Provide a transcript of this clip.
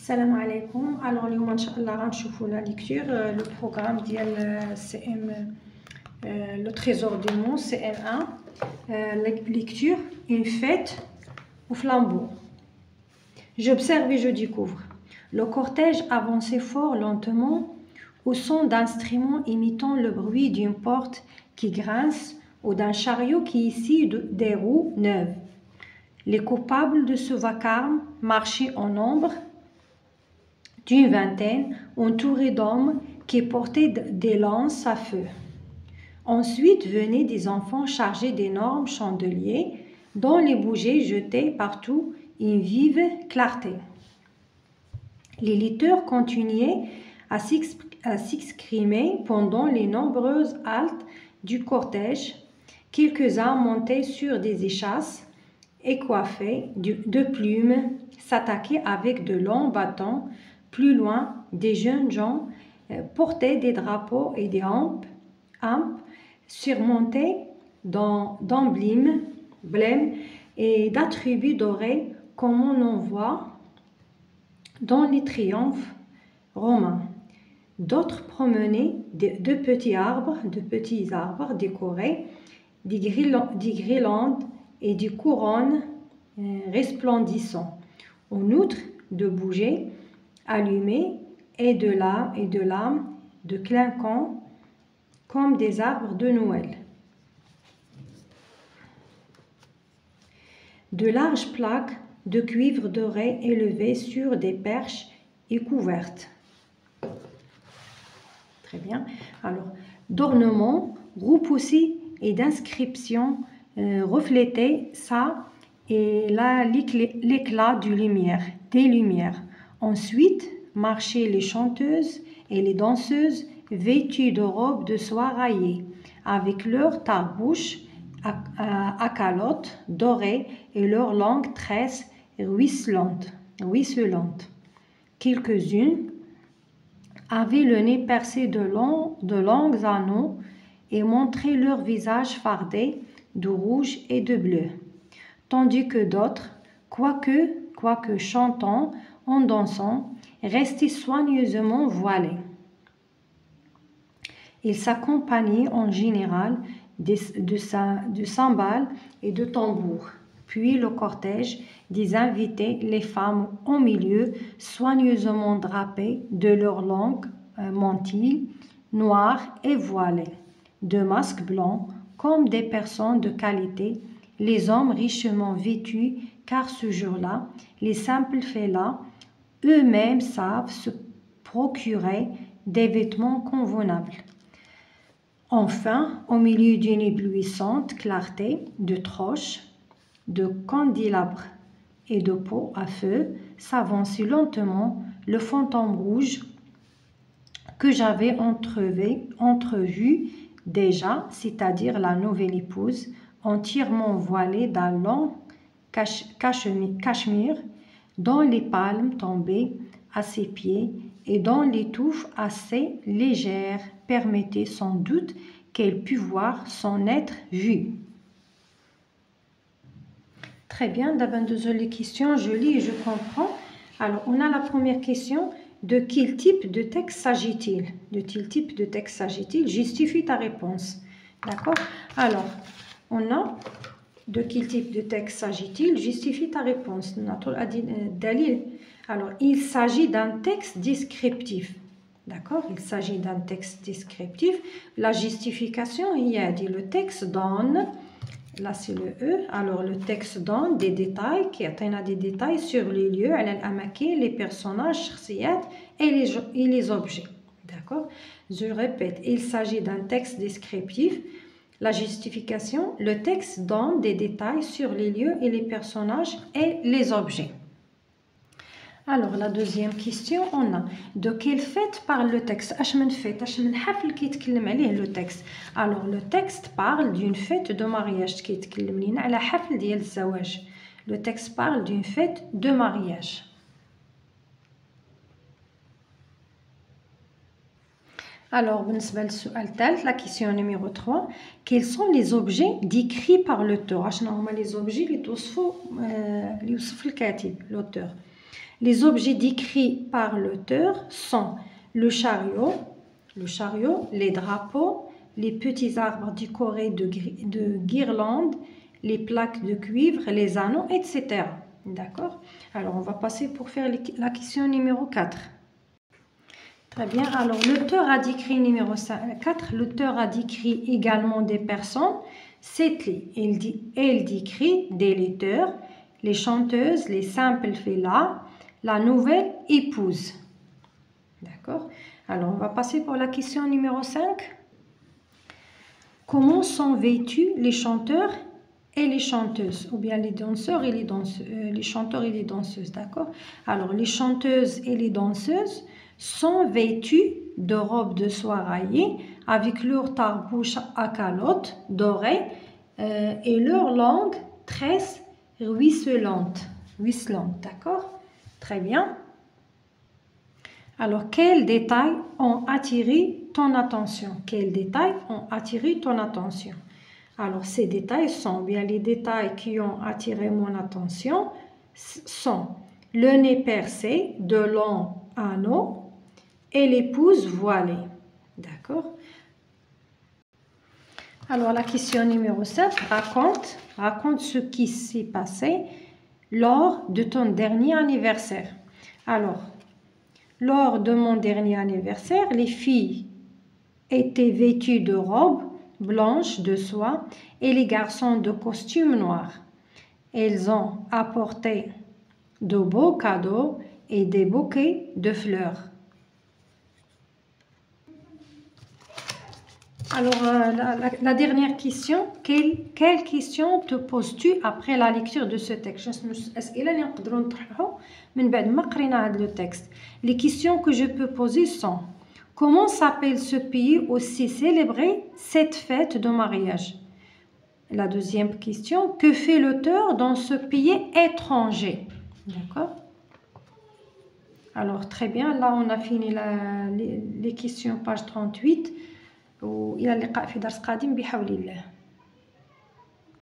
Salam alaikum. Alors, اليوم إن شاء الله غنشوفوا la lecture, le programme ديال CM, le trésor des mots CM1, lecture, une fête au flambeau. J'observe et je découvre. Le cortège avançait fort lentement au son d'instruments imitant le bruit d'une porte qui grince ou d'un chariot qui issue des roues neuves. Les coupables de ce vacarme marchaient en nombre d'une vingtaine, entourés d'hommes qui portaient des lances à feu. Ensuite venaient des enfants chargés d'énormes chandeliers dont les bougies jetaient partout une vive clarté. Les lutteurs continuaient à s'exprimer pendant les nombreuses haltes du cortège. Quelques-uns montaient sur des échasses et coiffés de plumes s'attaquaient avec de longs bâtons. Plus loin, des jeunes gens portaient des drapeaux et des hampes surmontés d'emblèmes et d'attributs dorés comme on en voit dans les triomphes romains. D'autres promenaient de petits arbres décorés, des guirlandes et des couronnes resplendissantes. En outre, de bougies allumées et de lames de clinquant comme des arbres de Noël. De larges plaques de cuivre doré élevées sur des perches et couvertes. Très bien. Alors, d'ornements, repoussés et d'inscriptions reflétaient ça et là l'éclat des lumières. Ensuite, marchaient les chanteuses et les danseuses vêtues de robes de soie raillées, avec leurs tarbouches à calottes dorées et leurs longues tresses ruisselantes. Quelques-unes avaient le nez percé de longs anneaux et montraient leur visage fardé de rouge et de bleu, tandis que d'autres, quoique chantant, en dansant, restaient soigneusement voilés. Ils s'accompagnaient en général de cymbales et de tambours. Puis le cortège des invités, les femmes au milieu, soigneusement drapées de leurs longues mantilles noires et voilées, de masques blancs comme des personnes de qualité, les hommes richement vêtus, car ce jour-là, les simples fellahs eux-mêmes savent se procurer des vêtements convenables. Enfin, au milieu d'une éblouissante clarté de torches, de candélabres et de pots à feu, s'avançait lentement le fantôme rouge que j'avais entrevu déjà, c'est-à-dire la nouvelle épouse, entièrement voilée d'un long cachemire, dont les palmes tombaient à ses pieds et dont les touffes assez légères permettaient sans doute qu'elle pût voir sans être vue. Très bien, d'abord les questions, je lis et je comprends. Alors, on a la première question. De quel type de texte s'agit-il? Justifie ta réponse. D'accord? Alors, on a de quel type de texte s'agit-il? Justifie ta réponse. Alors, il s'agit d'un texte descriptif. D'accord? Il s'agit d'un texte descriptif. La justification, il y a dit le texte donne, là c'est le E, alors le texte donne des détails, qui a des détails sur les lieux, les personnages, et les objets. D'accord? Je répète, il s'agit d'un texte descriptif. La justification, le texte donne des détails sur les lieux et les personnages et les objets. Alors, la deuxième question, on a de quelle fête parle le texte? Le texte. Alors, le texte parle d'une fête de mariage. Le texte parle d'une fête de mariage. Alors, la question numéro 3. Quels sont les objets décrits par l'auteur? Les objets, l'auteur. Les objets décrits par l'auteur sont le chariot, les drapeaux, les petits arbres décorés de guirlandes, les plaques de cuivre, les anneaux, etc. D'accord? Alors, on va passer pour faire la question numéro 4. Très bien. Alors, l'auteur a décrit numéro 4. L'auteur a décrit également des personnes. Elle décrit des lecteurs, les chanteuses, les simples filles, la nouvelle épouse. D'accord? Alors, on va passer pour la question numéro 5. Comment sont vêtus les chanteurs et les chanteuses, ou bien les danseurs et les chanteurs et les danseuses, d'accord? Alors, les chanteuses et les danseuses sont vêtues de robes de soie rayées avec leur tarbouche à calotte dorée et leur longue tresse ruisselante, d'accord? Très bien. Alors, quels détails ont attiré ton attention? Quels détails ont attiré ton attention? Alors, ces détails sont, bien les détails qui ont attiré mon attention sont le nez percé, de longs anneaux et l'épouse voilée. D'accord? Alors, la question numéro 7, raconte ce qui s'est passé lors de ton dernier anniversaire. Alors, lors de mon dernier anniversaire, les filles étaient vêtues de robes blanches de soie et les garçons de costumes noirs. Ils ont apporté de beaux cadeaux et des bouquets de fleurs. Alors, la dernière question, quelle question te poses-tu après la lecture de ce texte? Les questions que je peux poser sont: comment s'appelle ce pays aussi célébré cette fête de mariage? La deuxième question, que fait l'auteur dans ce pays étranger? D'accord? Alors, très bien, là on a fini les questions, page 38. وإلى اللقاء في درس قادم بحول الله.